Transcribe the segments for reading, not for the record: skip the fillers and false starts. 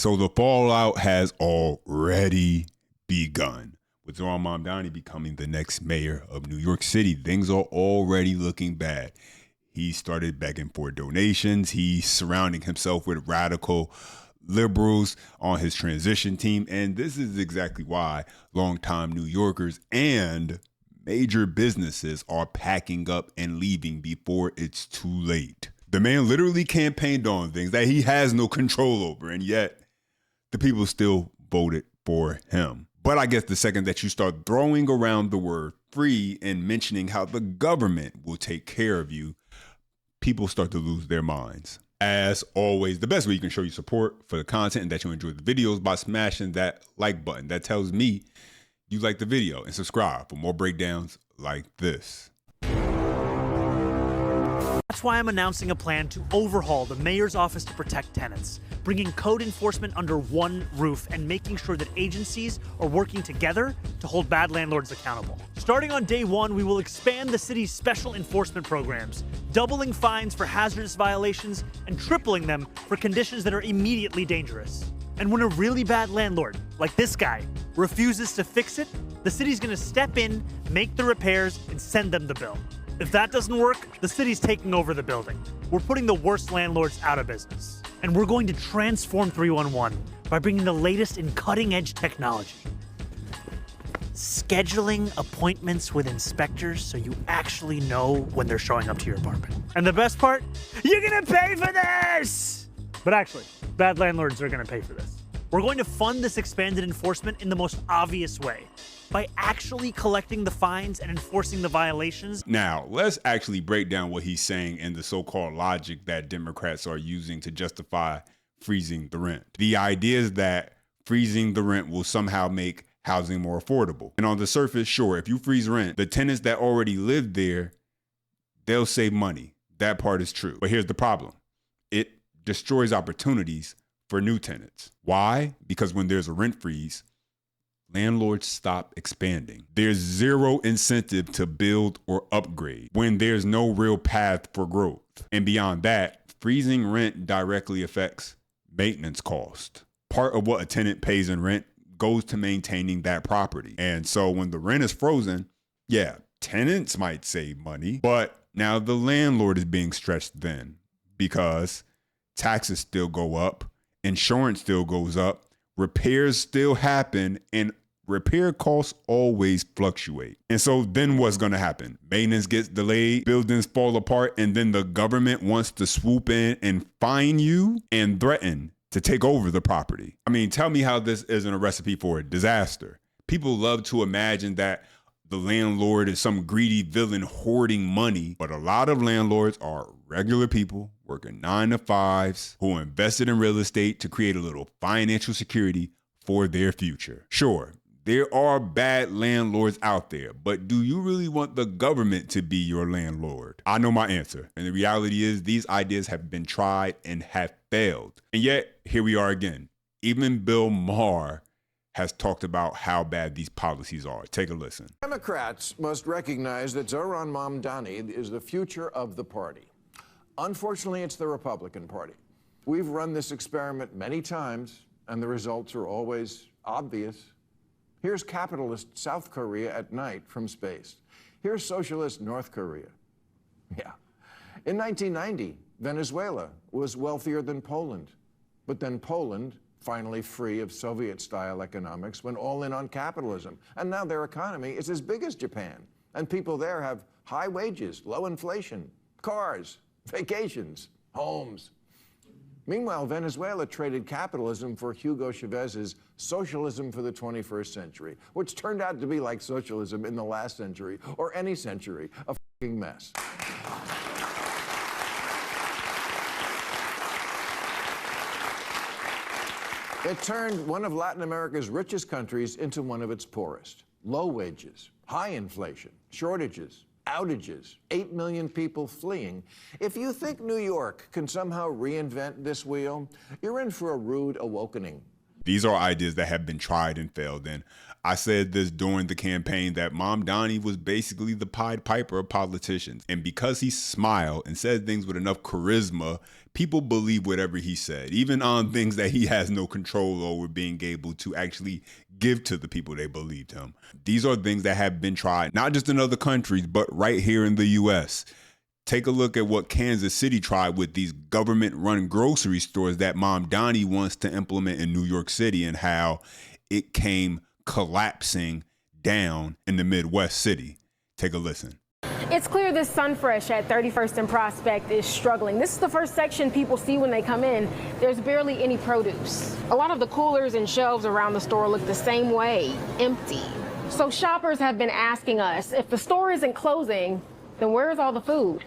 So the fallout has already begun. With Zohran Mamdani becoming the next mayor of New York City, things are already looking bad. He started begging for donations. He's surrounding himself with radical liberals on his transition team. And this is exactly why longtime New Yorkers and major businesses are packing up and leaving before it's too late. The man literally campaigned on things that he has no control over, and yet the people still voted for him. But I guess the second that you start throwing around the word free and mentioning how the government will take care of you, people start to lose their minds. As always, the best way you can show your support for the content and that you enjoy the videos by smashing that like button. That tells me you like the video, and subscribe for more breakdowns like this. That's why I'm announcing a plan to overhaul the mayor's office to protect tenants, bringing code enforcement under one roof and making sure that agencies are working together to hold bad landlords accountable. Starting on day one, we will expand the city's special enforcement programs, doubling fines for hazardous violations and tripling them for conditions that are immediately dangerous. And when a really bad landlord, like this guy, refuses to fix it, the city's gonna step in, make the repairs, and send them the bill. If that doesn't work, the city's taking over the building. We're putting the worst landlords out of business. And we're going to transform 311 by bringing the latest in cutting-edge technology. Scheduling appointments with inspectors so you actually know when they're showing up to your apartment. And the best part? You're gonna pay for this! But actually, bad landlords are gonna pay for this. We're going to fund this expanded enforcement in the most obvious way, by actually collecting the fines and enforcing the violations. Now, let's actually break down what he's saying and the so-called logic that Democrats are using to justify freezing the rent. The idea is that freezing the rent will somehow make housing more affordable. And on the surface, sure, if you freeze rent, the tenants that already live there, they'll save money. That part is true. But here's the problem. It destroys opportunities for new tenants. Why? Because when there's a rent freeze, landlords stop expanding. There's zero incentive to build or upgrade when there's no real path for growth. And beyond that, freezing rent directly affects maintenance cost. Part of what a tenant pays in rent goes to maintaining that property. And so when the rent is frozen, yeah, tenants might save money, but now the landlord is being stretched thin because taxes still go up, insurance still goes up, repairs still happen, and repair costs always fluctuate. And so then what's gonna happen? Maintenance gets delayed, buildings fall apart, and then the government wants to swoop in and fine you and threaten to take over the property. I mean, tell me how this isn't a recipe for a disaster. People love to imagine that the landlord is some greedy villain hoarding money, but a lot of landlords are regular people working 9 to 5s who invested in real estate to create a little financial security for their future. Sure, there are bad landlords out there, but do you really want the government to be your landlord? I know my answer. And the reality is these ideas have been tried and have failed. And yet, here we are again. Even Bill Maher has talked about how bad these policies are. Take a listen. Democrats must recognize that Zohran Mamdani is the future of the party. Unfortunately, it's the Republican Party. We've run this experiment many times, and the results are always obvious. Here's capitalist South Korea at night from space. Here's socialist North Korea. Yeah. In 1990, Venezuela was wealthier than Poland. But then Poland, finally free of Soviet-style economics, went all in on capitalism. And now their economy is as big as Japan. And people there have high wages, low inflation, cars, vacations, homes. Meanwhile, Venezuela traded capitalism for Hugo Chavez's socialism for the 21st century, which turned out to be like socialism in the last century, or any century, a fucking mess. It turned one of Latin America's richest countries into one of its poorest. Low wages, high inflation, shortages, outages, 8 million people fleeing. If you think New York can somehow reinvent this wheel, you're in for a rude awakening. These are ideas that have been tried and failed. And I said this during the campaign that Mamdani was basically the Pied Piper of politicians. And because he smiled and said things with enough charisma, people believe whatever he said, even on things that he has no control over, being able to actually give to the people they believed him. These are things that have been tried, not just in other countries, but right here in the U.S. Take a look at what Kansas City tried with these government-run grocery stores that Mamdani wants to implement in New York City, and how it came collapsing down in the Midwest city. Take a listen. It's clear this Sunfresh at 31st and Prospect is struggling. This is the first section people see when they come in. There's barely any produce. A lot of the coolers and shelves around the store look the same way, empty. So shoppers have been asking us, if the store isn't closing, then where's all the food?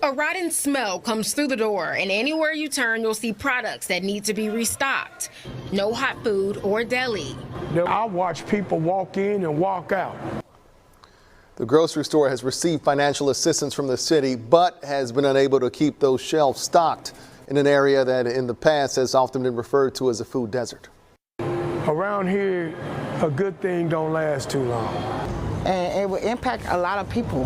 A rotten smell comes through the door, and anywhere you turn, you'll see products that need to be restocked. No hot food or deli. I watch people walk in and walk out. The grocery store has received financial assistance from the city, but has been unable to keep those shelves stocked in an area that in the past has often been referred to as a food desert. Around here, a good thing don't last too long. And it will impact a lot of people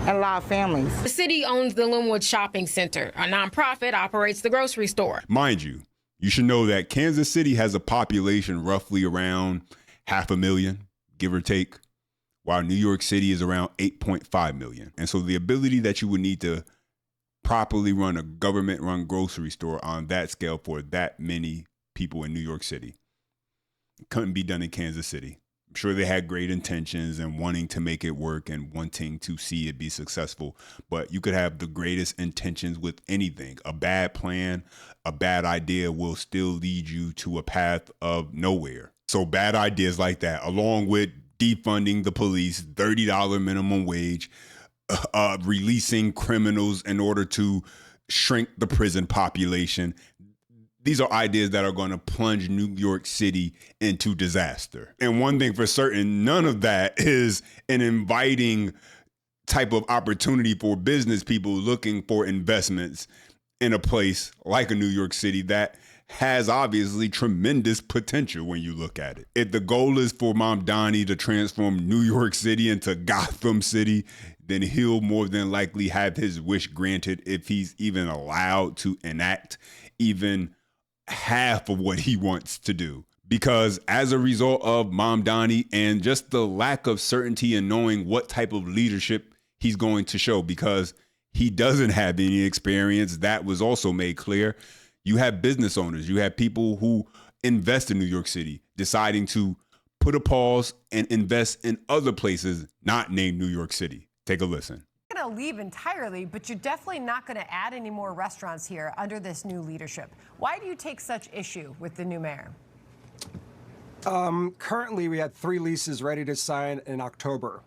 and a lot of families. The city owns the Linwood Shopping Center. A nonprofit operates the grocery store. Mind you, you should know that Kansas City has a population roughly around 500,000, give or take, while New York City is around 8.5 million. And so the ability that you would need to properly run a government-run grocery store on that scale for that many people in New York City couldn't be done in Kansas City. I'm sure they had great intentions and wanting to make it work and wanting to see it be successful, but you could have the greatest intentions with anything. A bad plan, a bad idea will still lead you to a path of nowhere. So bad ideas like that, along with defunding the police, $30 minimum wage, releasing criminals in order to shrink the prison population. These are ideas that are going to plunge New York City into disaster. And one thing for certain, none of that is an inviting type of opportunity for business people looking for investments in a place like a New York City that has obviously tremendous potential when you look at it. If the goal is for Mamdani to transform New York City into Gotham City, then he'll more than likely have his wish granted if he's even allowed to enact even half of what he wants to do. Because as a result of Mamdani and just the lack of certainty in knowing what type of leadership he's going to show, because he doesn't have any experience, that was also made clear. You have business owners, you have people who invest in New York City deciding to put a pause and invest in other places not named New York City. Take a listen. You're going to leave entirely, but you're definitely not going to add any more restaurants here under this new leadership. Why do you take such issue with the new mayor? Currently, we had 3 leases ready to sign in October.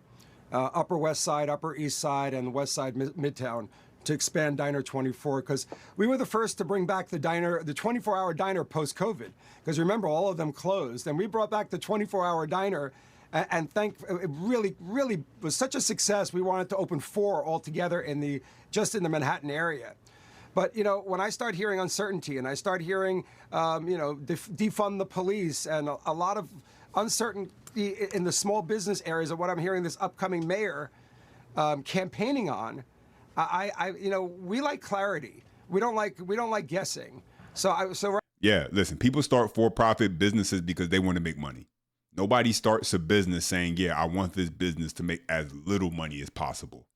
Upper West Side, Upper East Side, and West Side Midtown, to expand Diner 24, because we were the first to bring back the 24-hour diner post-COVID. Because remember, all of them closed, and we brought back the 24-hour diner, and it really was such a success. We wanted to open 4 altogether just in the Manhattan area. But when I start hearing uncertainty, and I start hearing defund the police, and a lot of uncertainty in the small business areas of what I'm hearing this upcoming mayor campaigning on, we like clarity. We don't like guessing. Yeah, listen, people start for-profit businesses because they want to make money. Nobody starts a business saying, yeah, I want this business to make as little money as possible.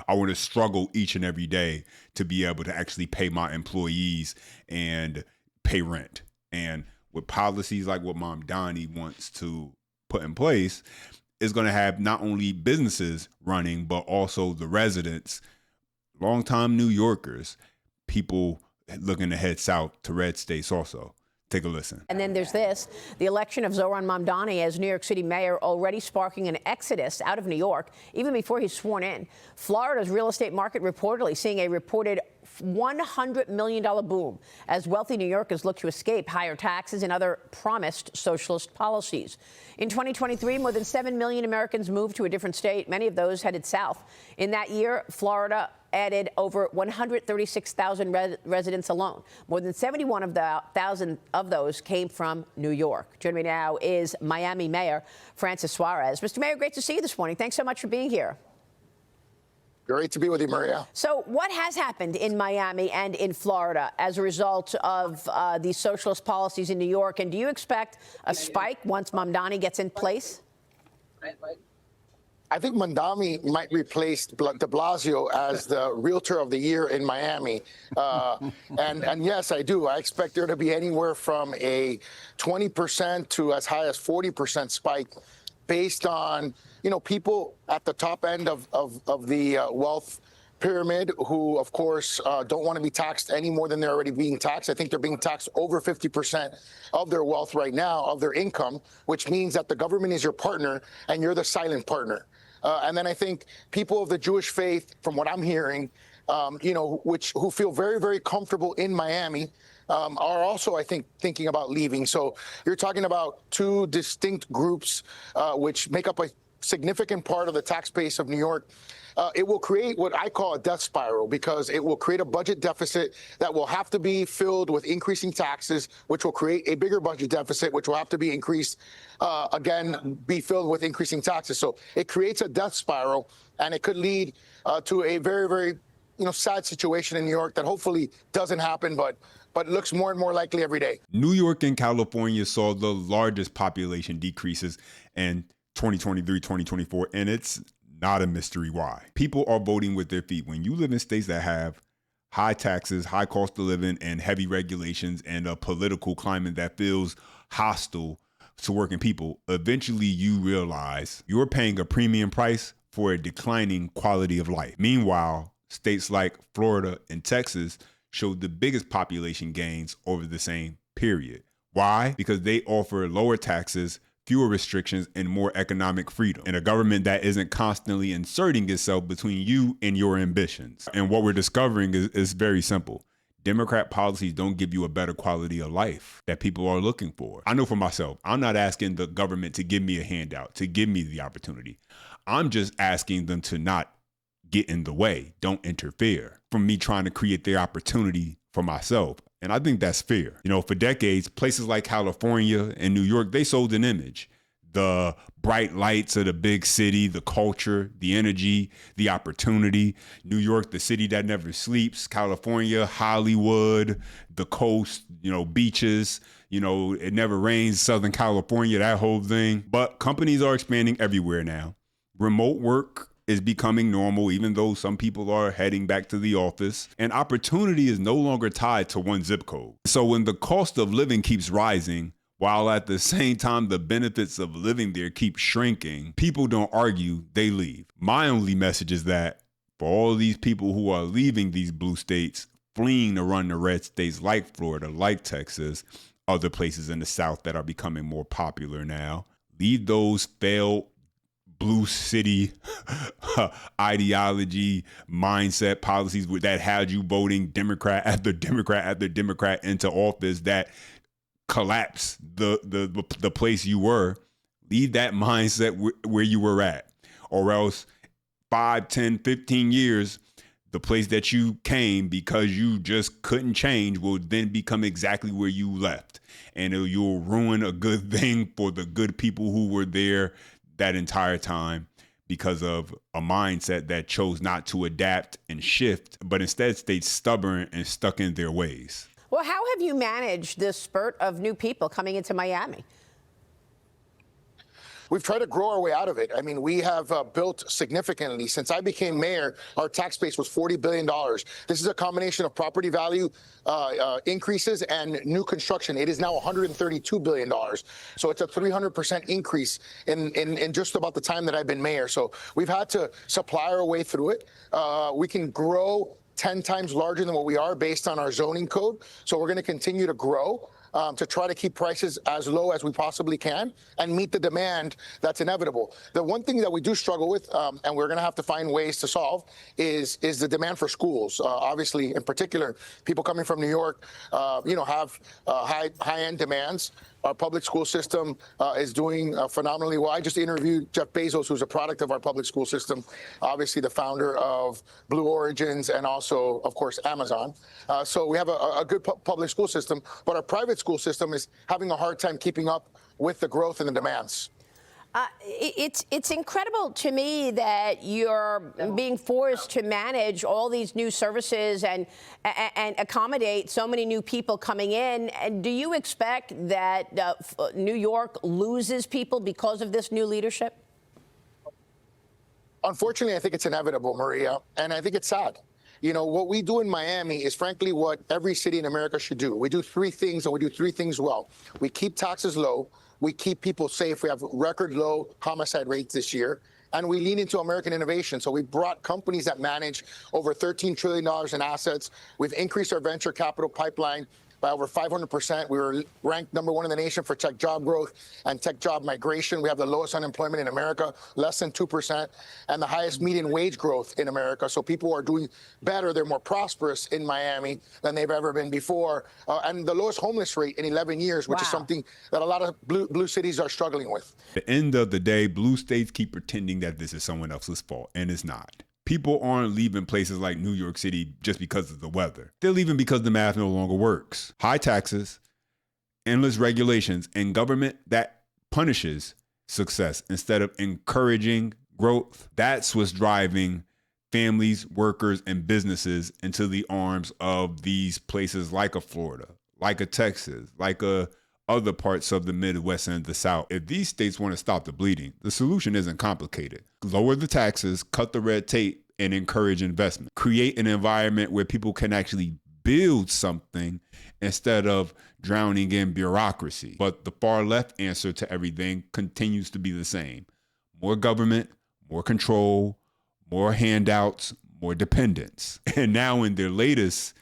I want to struggle each and every day to be able to actually pay my employees and pay rent. And with policies like what Mamdani wants to put in place, is going to have not only businesses running, but also the residents, longtime New Yorkers, people looking to head south to red states also. Take a listen. And then there's this. The election of Zohran Mamdani as New York City mayor already sparking an exodus out of New York, even before he's sworn in. Florida's real estate market reportedly seeing a reported $100 million boom as wealthy New Yorkers look to escape higher taxes and other promised socialist policies. In 2023, more than 7 million Americans moved to a different state, many of those headed south. In that year, Florida added over 136,000 residents alone. More than 71,000 of those came from New York. Joining me now is Miami Mayor Francis Suarez. Mr. Mayor, great to see you this morning. Thanks so much for being here. Great to be with you, Maria. So what has happened in Miami and in Florida as a result of these socialist policies in New York? And do you expect a spike once Mamdani gets in place? I think Mamdani might replace de Blasio as the realtor of the year in Miami. And yes, I do. I expect there to be anywhere from a 20% to as high as 40% spike based on, you know, people at the top end of the wealth pyramid who, of course, don't want to be taxed any more than they're already being taxed. I think they're being taxed over 50% of their wealth right now, of their income, which means that the government is your partner and you're the silent partner. And then I think people of the Jewish faith, from what I'm hearing, you know, who feel very, very comfortable in Miami, are also, I think, thinking about leaving. So you're talking about two distinct groups which make up a significant part of the tax base of New York. It will create what I call a death spiral, because it will create a budget deficit that will have to be filled with increasing taxes, which will create a bigger budget deficit, which will have to be increased, again, be filled with increasing taxes. So it creates a death spiral, and it could lead to a very, very, you know, sad situation in New York that hopefully doesn't happen, but looks more and more likely every day. New York and California saw the largest population decreases in 2023, 2024, and it's not a mystery why. People are voting with their feet. When you live in states that have high taxes, high cost of living, and heavy regulations, and a political climate that feels hostile to working people, eventually you realize you're paying a premium price for a declining quality of life. Meanwhile, states like Florida and Texas showed the biggest population gains over the same period. Why? Because they offer lower taxes, fewer restrictions, and more economic freedom, and a government that isn't constantly inserting itself between you and your ambitions. And what we're discovering is very simple. Democrat policies don't give you a better quality of life that people are looking for. I know for myself, I'm not asking the government to give me a handout, to give me the opportunity. I'm just asking them to not get in the way, don't interfere from me trying to create the opportunity for myself. And I think that's fair. You know, for decades, places like California and New York, they sold an image. The bright lights of the big city, the culture, the energy, the opportunity. New York, the city that never sleeps. California, Hollywood, the coast, you know, beaches, you know, it never rains, Southern California, that whole thing. But companies are expanding everywhere now. Remote work is becoming normal, even though some people are heading back to the office, and opportunity is no longer tied to one zip code. So when the cost of living keeps rising, while at the same time the benefits of living there keep shrinking, people don't argue, they leave. My only message is that for all these people who are leaving these blue states, fleeing to run to red states like Florida, like Texas, other places in the South that are becoming more popular now, leave those failed blue city ideology, mindset, policies that had you voting Democrat after Democrat after Democrat into office that collapse the place you were. Leave that mindset where you were at, or else 5, 10, 15 years, the place that you came because you just couldn't change will then become exactly where you left. And you'll ruin a good thing for the good people who were there that entire time because of a mindset that chose not to adapt and shift, but instead stayed stubborn and stuck in their ways. Well, how have you managed this spurt of new people coming into Miami? We've tried to grow our way out of it. I mean, we have built significantly. Since I became mayor, our tax base was $40 billion. This is a combination of property value increases and new construction. It is now $132 billion. So it's a 300% increase in just about the time that I've been mayor. So we've had to supply our way through it. We can grow 10 times larger than what we are based on our zoning code. So we're going to continue to grow. To try to keep prices as low as we possibly can and meet the demand that's inevitable. The one thing that we do struggle with, and we're going to have to find ways to solve, is the demand for schools. Obviously, in particular, people coming from New York, have high-end demands. Our public school system is doing phenomenally well. I just interviewed Jeff Bezos, who's a product of our public school system, obviously the founder of Blue Origins and also, of course, Amazon. So we have a good public school system, but our private school system is having a hard time keeping up with the growth and the demands. It's incredible to me that you're being forced to manage all these new services and accommodate so many new people coming in. And do you expect that New York loses people because of this new leadership? Unfortunately, I think it's inevitable, Maria, and I think it's sad. You know, what we do in Miami is frankly what every city in America should do. We do three things, and we do three things well. We keep taxes low. We keep people safe. We have record low homicide rates this year. And we lean into American innovation. So we brought companies that manage over $13 trillion in assets. We've increased our venture capital pipeline by over 500%. We were ranked #1 in the nation for tech job growth and tech job migration. We have the lowest unemployment in America, less than 2%, and the highest median wage growth in America. So people are doing better. They're more prosperous in Miami than they've ever been before. And the lowest homeless rate in 11 years, which is something that a lot of blue cities are struggling with. At the end of the day, blue states keep pretending that this is someone else's fault, and it's not. People aren't leaving places like New York City just because of the weather. They're leaving because the math no longer works. High taxes, endless regulations, and government that punishes success instead of encouraging growth. That's what's driving families, workers, and businesses into the arms of these places like a Florida, like a Texas, like other parts of the Midwest and the South. If these states want to stop the bleeding, the solution isn't complicated. Lower the taxes, cut the red tape, and encourage investment. Create an environment where people can actually build something instead of drowning in bureaucracy. But the far left answer to everything continues to be the same. More government, more control, more handouts, more dependence. And now in their latest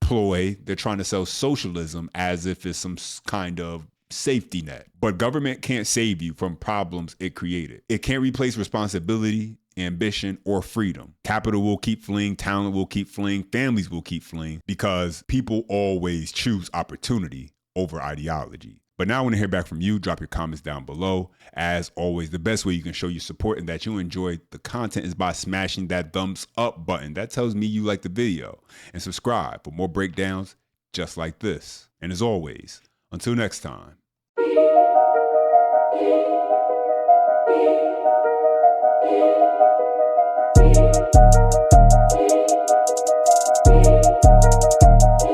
ploy, they're trying to sell socialism as if it's some kind of safety net. But government can't save you from problems it created. It can't replace responsibility, ambition, or freedom. Capital will keep fleeing, talent will keep fleeing, families will keep fleeing because people always choose opportunity over ideology. But now I want to hear back from you. Drop your comments down below. As always, the best way you can show your support and that you enjoy the content is by smashing that thumbs up button. That tells me you like the video. And subscribe for more breakdowns just like this. And as always, until next time,